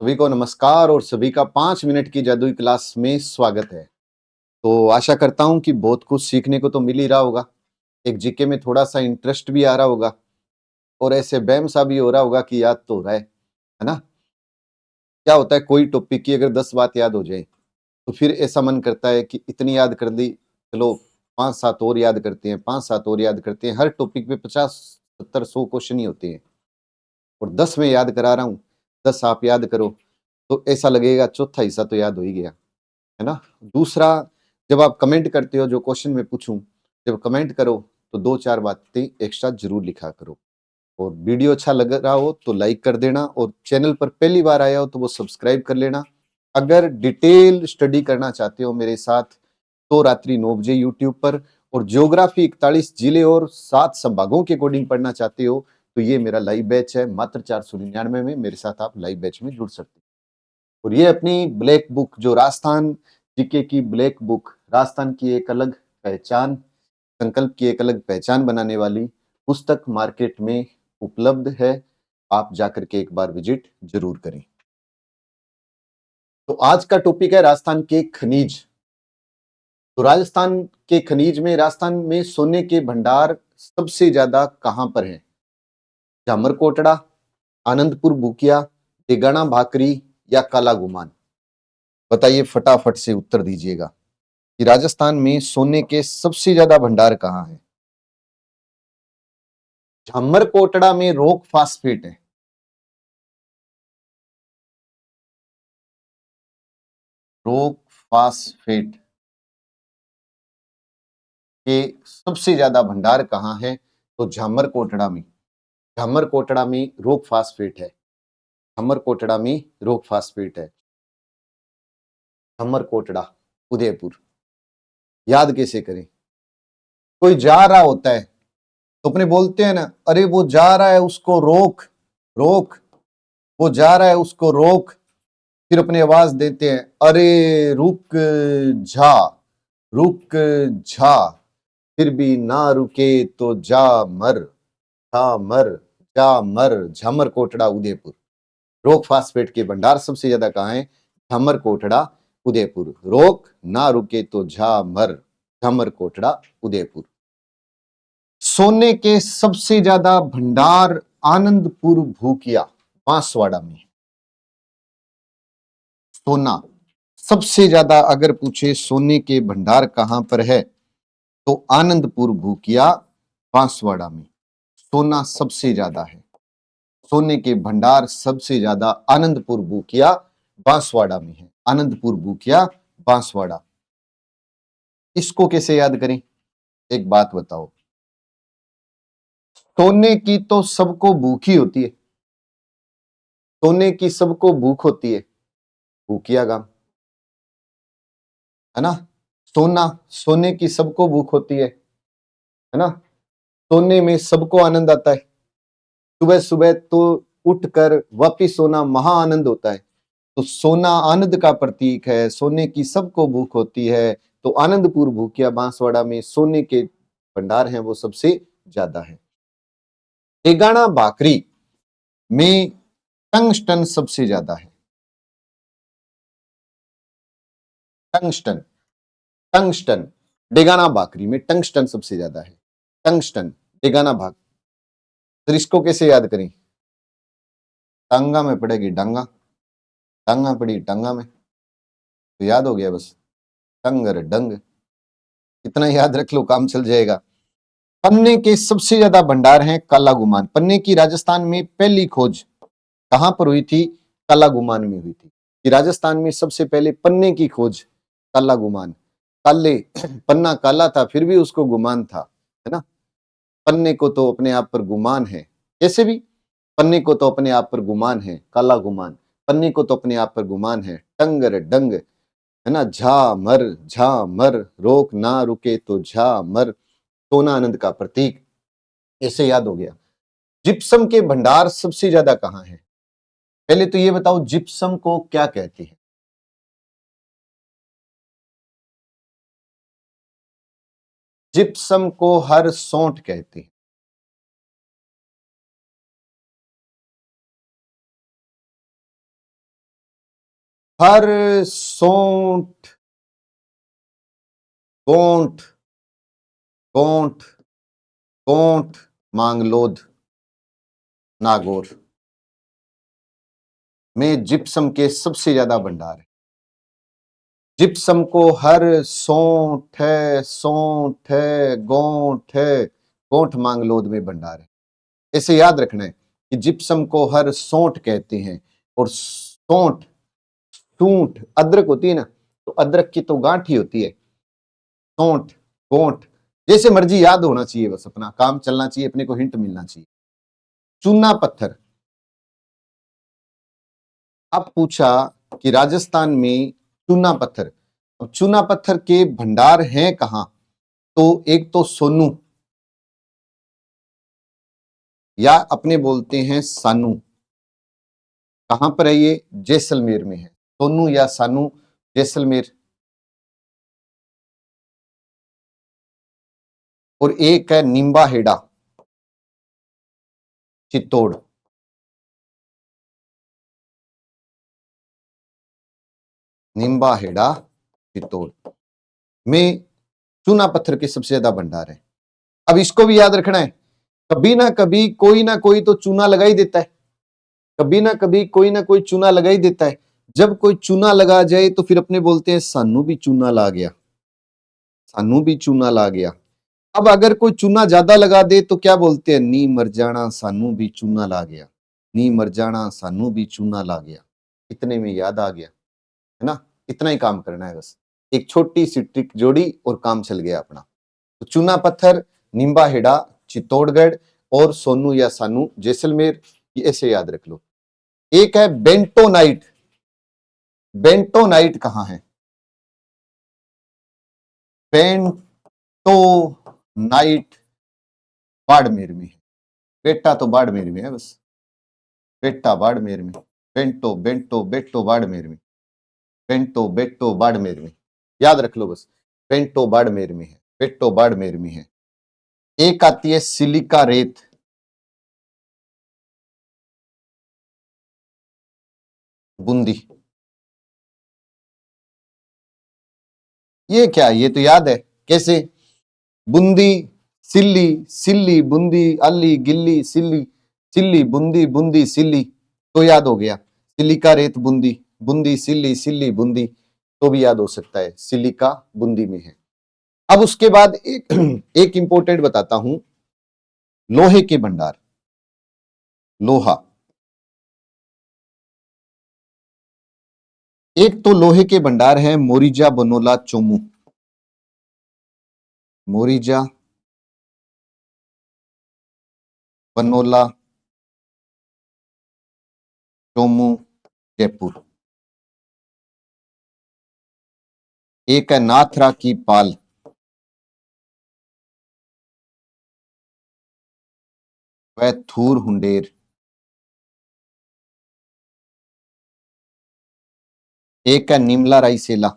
सभी को नमस्कार और सभी का 5 मिनट की जादुई क्लास में स्वागत है। तो आशा करता हूं कि बहुत कुछ सीखने को तो मिल ही रहा होगा। एक जीके में थोड़ा सा इंटरेस्ट भी आ रहा होगा और ऐसे बैम सा भी हो रहा होगा कि याद तो हो रहा है ना? क्या होता है, कोई टॉपिक की अगर 10 बात याद हो जाए तो फिर ऐसा मन करता है कि इतनी याद कर ली, चलो 5-7 और याद करते हैं, 5-7 और याद करते हैं। हर टॉपिक पे 50-70-100 क्वेश्चन ही होते हैं और 10 मैं याद करा रहा हूँ, 10 आप याद करो तो ऐसा लगेगा चौथा हिस्सा तो याद हो ही गया, है ना? दूसरा, जब आप कमेंट करते हो, जो क्वेश्चन मैं पूछूं, जब कमेंट करो तो 2-4 बातें एक्स्ट्रा जरूर लिखा करो। और वीडियो अच्छा लग रहा हो तो लाइक कर देना और चैनल पर पहली बार आया हो तो वो सब्सक्राइब कर लेना। अगर डिटेल स्टडी करना चाहते हो मेरे साथ तो रात्रि 9 बजे यूट्यूब पर, और ज्योग्राफी 41 जिले और 7 संभागों के अकॉर्डिंग पढ़ना चाहते हो तो ये मेरा लाइव बैच है। मात्र 499 में मेरे साथ आप लाइव बैच में जुड़ सकते हो। और ये अपनी ब्लैक बुक, जो राजस्थान जीके की ब्लैक बुक, राजस्थान की एक अलग पहचान, संकल्प की एक अलग पहचान बनाने वाली पुस्तक मार्केट में उपलब्ध है। आप जाकर के एक बार विजिट जरूर करें। तो आज का टॉपिक है राजस्थान के खनिज। तो राजस्थान के खनिज में, राजस्थान में सोने के भंडार सबसे ज्यादा कहां पर है? जामरकोटड़ा, आनंदपुर बूकिया, देगाना भाकरी या काला गुमान? बताइए, फटाफट से उत्तर दीजिएगा कि राजस्थान में सोने के सबसे ज्यादा भंडार कहां है? जामरकोटड़ा में रॉक फास्फेट है। रॉक फास्फेट के सबसे ज्यादा भंडार कहां है? तो जामरकोटड़ा में। जामरकोटड़ा में रॉक फास्फेट है। जामरकोटड़ा में रॉक फास्फेट है। जामरकोटड़ा, उदयपुर। याद कैसे करें? कोई जा रहा होता है तो अपने बोलते हैं ना, अरे वो जा रहा है उसको रोक, रोक, वो जा रहा है उसको रोक। फिर अपनी आवाज देते हैं, अरे रुक जा, रुक जा। फिर भी ना रुके तो जा मर, जा मर, जा मर। झामर कोटड़ा, उदयपुर। रोक फास्फेट के भंडार सबसे ज्यादा कहां है? झामर कोटड़ा, उदयपुर। रोक ना रुके तो जा मर, झामर कोटड़ा, उदयपुर। सोने के सबसे ज्यादा भंडार आनंदपुर भूकिया, बांसवाड़ा में। सोना सबसे ज्यादा अगर पूछे सोने के भंडार कहां पर है तो आनंदपुर भूकिया, बांसवाड़ा में सोना सबसे ज्यादा है। सोने के भंडार सबसे ज्यादा आनंदपुर बूकिया, बांसवाड़ा में है। आनंदपुर बूकिया, बांसवाड़ा। इसको कैसे याद करें? एक बात बताओ, सोने की तो सबको भूख ही होती है। सोने की सबको भूख होती है, भूकिया गांव, है ना? सोना, सोने की सबको भूख होती है ना? सोने में सबको आनंद आता है। सुबह सुबह तो उठकर वापिस सोना महा आनंद होता है। तो सोना आनंद का प्रतीक है, सोने की सबको भूख होती है। तो आनंदपुर भूकिया, बांसवाड़ा में सोने के भंडार हैं वो सबसे ज्यादा है। डेगाना भाकरी में टंगस्टन सबसे ज्यादा है। Tungsten, tungsten. डेगाना भाकरी में टंगस्टन सबसे ज्यादा है। टंगस्टन, डेगाना भाग। तो इसको कैसे याद करें? टांगा में पड़ेगी डांगा, टांगा पड़ी टांगा में, तो याद हो गया बस। टंगर डंग, इतना याद रख लो, काम चल जाएगा। पन्ने के सबसे ज्यादा भंडार हैं काला गुमान। पन्ने की राजस्थान में पहली खोज कहां पर हुई थी? काला गुमान में हुई थी। कि राजस्थान में सबसे पहले पन्ने की खोज काला गुमान। काले, पन्ना काला था फिर भी उसको गुमान था, है ना? पन्ने को तो अपने आप पर गुमान है। कैसे भी, पन्ने को तो अपने आप पर गुमान है, काला गुमान। पन्ने को तो अपने आप पर गुमान है। टंगर डंग, है ना? झा मर, रोक ना रुके तो झा मर। सोना आनंद का प्रतीक, ऐसे याद हो गया। जिप्सम के भंडार सबसे ज्यादा कहां है? पहले तो ये बताओ, जिप्सम को क्या कहते हैं? जिप्सम को हर सौंठ कहते हैं। हर सोंठ गोंठ गोंठ गोंठ मांगलोद नागौर में जिप्सम के सबसे ज्यादा भंडार है। जिप्सम को हर सोंठ है गोंठ मांगलोद में भंडार है। ऐसे याद रखना है कि जिप्सम को हर सोंठ कहते हैं और सोंठ सूंठ अदरक होती है ना, तो अदरक की तो गांठ ही होती है। सोंठ गोंठ जैसे मर्जी याद होना चाहिए, बस अपना काम चलना चाहिए, अपने को हिंट मिलना चाहिए। चूना पत्थर, अब पूछा कि राजस्थान में चूना पत्थर, अब चूना पत्थर के भंडार हैं कहां, तो एक तो सोनू या अपने बोलते हैं सानू, कहां पर है ये, जैसलमेर में है। सोनू या सानू जैसलमेर। और एक है निम्बा हेड़ा चित्तौड़। निम्बा हेड़ा चित्तौड़ में चूना पत्थर के सबसे ज्यादा भंडार है। अब इसको भी याद रखना है, कभी ना कोई तो चूना लगा ही देता है, कभी ना कभी कोई ना कोई चूना लगा ही देता है। जब कोई चूना लगा जाए तो फिर अपने बोलते हैं सानू भी चूना ला गया, सानू भी चूना ला गया। अब अगर कोई चूना ज्यादा लगा दे तो क्या बोलते हैं, नी मर जाना सानू भी चूना ला गया, नी मर जाना सानू भी चूना ला गया। इतने में याद आ गया है ना, इतना ही काम करना है बस, एक छोटी सी ट्रिक जोड़ी और काम चल गया अपना। तो चूना पत्थर निम्बा हेड़ा चित्तौड़गढ़ और सोनू या सानू जैसलमेर, ये ऐसे याद रख लो। एक है बेंटोनाइट, बेंटोनाइट कहां है, बेंटोनाइट बाड़मेर में है। बेटा तो बाड़मेर में है बस, बेटा बाड़मेर में, बेंटो बेंटो बेटो बाड़मेर में, बेंटो बेटो बाड़मेर में, याद रख लो बस, बेंटो बाड़मेर में है, बेटो बाड़मेर में है। एक आती है सिलिका रेत, बूंदी। ये क्या, ये तो याद है कैसे, बूंदी सिल्ली, सिल्ली बूंदी अली गिल्ली सिल्ली, सिल्ली बूंदी बूंदी सिल्ली, तो याद हो गया। सिलिका रेत बूंदी, बूंदी सिल्ली, सिल्ली बूंदी, तो भी याद हो सकता है, सिलिका बूंदी में है। अब उसके बाद एक इंपॉर्टेंट बताता हूं, लोहे के भंडार, लोहा। एक तो लोहे के भंडार है मोरिजा बनोला चोमू, मोरिजा बनोला चोमू जयपुर। एक है नाथरा की पाल, वह थूर हुंडेर। एक है निमला रायसेला,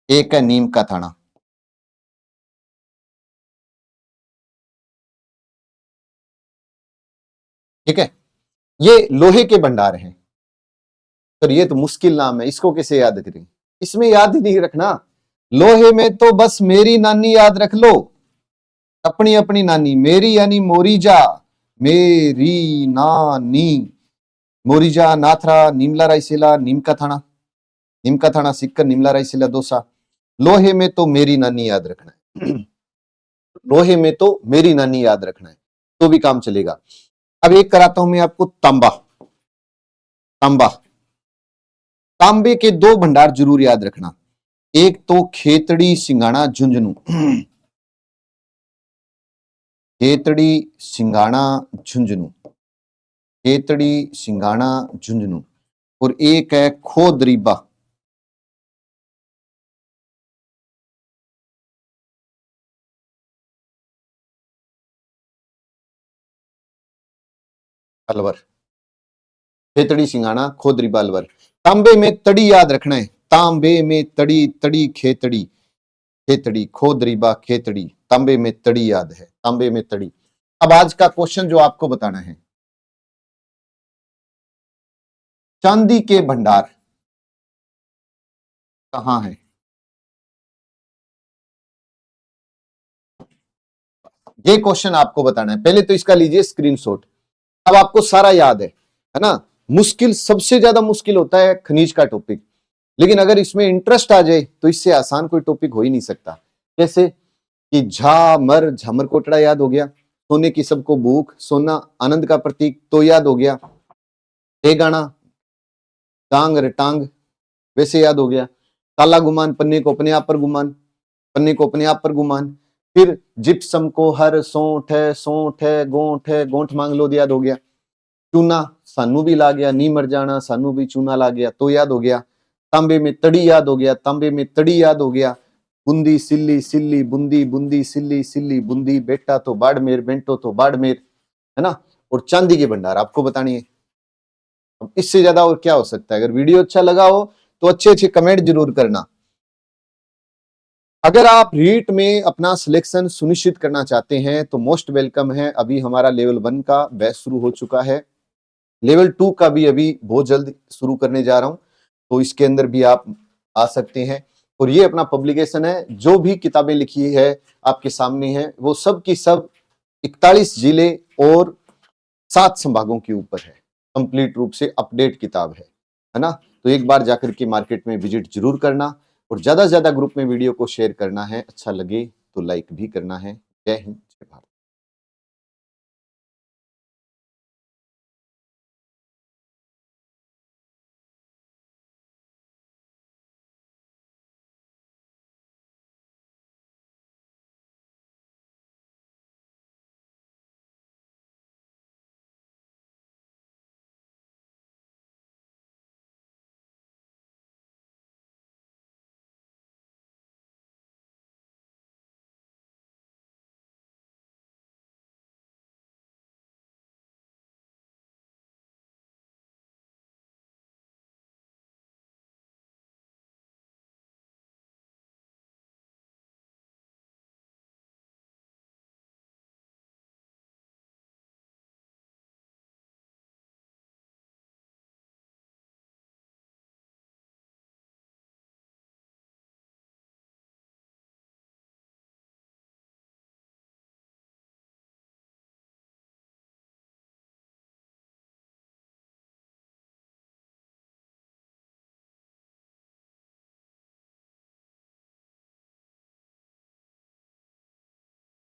एक है नीम का थाना। ठीक है, ये लोहे के भंडार हैं। पर ये तो मुश्किल नाम है, इसको कैसे याद करें, इसमें याद ही नहीं रखना। लोहे में तो बस मेरी नानी याद रख लो, अपनी अपनी नानी, मेरी यानी मोरिजा, मेरी नानी मोरिजा, नाथरा, निमला रायसेला, नीम का थाना सिक्कर, निमला रायसेला दौसा। लोहे में तो मेरी नानी याद रखना है, लोहे में तो मेरी नानी याद रखना है, तो भी काम चलेगा। अब एक कराता हूं मैं आपको, तांबा, तांबा, तांबे के दो भंडार जरूर याद रखना, एक तो खेतड़ी सिंगाणा झुंझुनू, खेतड़ी सिंगाणा झुंझुनू, खेतड़ी सिंगाणा झुंझुनू, और एक है खोदरीबा, अलवर। खेतड़ी सिंगाणा खोदरीबा अलवर। तांबे में तड़ी याद रखना है, तांबे में तड़ी, तड़ी खेतड़ी, खेतड़ी खोदरीबा खेतड़ी, तांबे में तड़ी याद है, तांबे में तड़ी। अब आज का क्वेश्चन जो आपको बताना है, चांदी के भंडार कहां है? ये क्वेश्चन आपको बताना है। पहले तो इसका लीजिए स्क्रीनशॉट। अब आपको सारा याद है ना। मुश्किल, सबसे ज्यादा मुश्किल होता है खनिज का टॉपिक, लेकिन अगर इसमें इंटरेस्ट आ जाए तो इससे आसान कोई टॉपिक हो ही नहीं सकता। जैसे कि झामर, झामर कोटड़ा याद हो गया। सोने की सबको भूख, सोना आनंद का प्रतीक तो याद हो गया। ये गाना टांग रे टांग, वैसे याद हो गया। काला गुमान, पन्ने को अपने आप पर गुमान, पन्ने को अपने आप पर गुमान। फिर जिप्सम को हर सोंठ है, सोंठ है, गोंठ है, गोंठ मांग लो, याद हो गया। चूना सानू भी ला गया, नी मर जाना सानू भी चूना ला गया, तो याद हो गया। तांबे में तड़ी याद हो गया, तांबे में तड़ी याद हो गया। बूंदी सिल्ली सिल्ली बूंदी, बूंदी सिल्ली सिल्ली बूंदी, बेटा तो बाड़मेर, बेंटो तो बाड़मेर, है ना। और चांदी के भंडार आपको बतानी है। अब इससे ज्यादा और क्या हो सकता है? अगर वीडियो अच्छा लगा हो तो अच्छे अच्छे कमेंट जरूर करना। अगर आप रीट में अपना सिलेक्शन सुनिश्चित करना चाहते हैं तो मोस्ट वेलकम है। अभी हमारा लेवल 1 का बैच शुरू हो चुका है, लेवल 2 का भी अभी बहुत जल्द शुरू करने जा रहा हूं, तो इसके अंदर भी आप आ सकते हैं। और ये अपना पब्लिकेशन है, जो भी किताबें लिखी है आपके सामने है, वो सब की सब 41 जिले और 7 संभागों के ऊपर है। कंप्लीट रूप से अपडेट किताब है ना। तो एक बार जाकर के मार्केट में विजिट जरूर करना, और ज्यादा से ज्यादा ग्रुप में वीडियो को शेयर करना है। अच्छा लगे तो लाइक भी करना है। जय हिंद, जय भारत।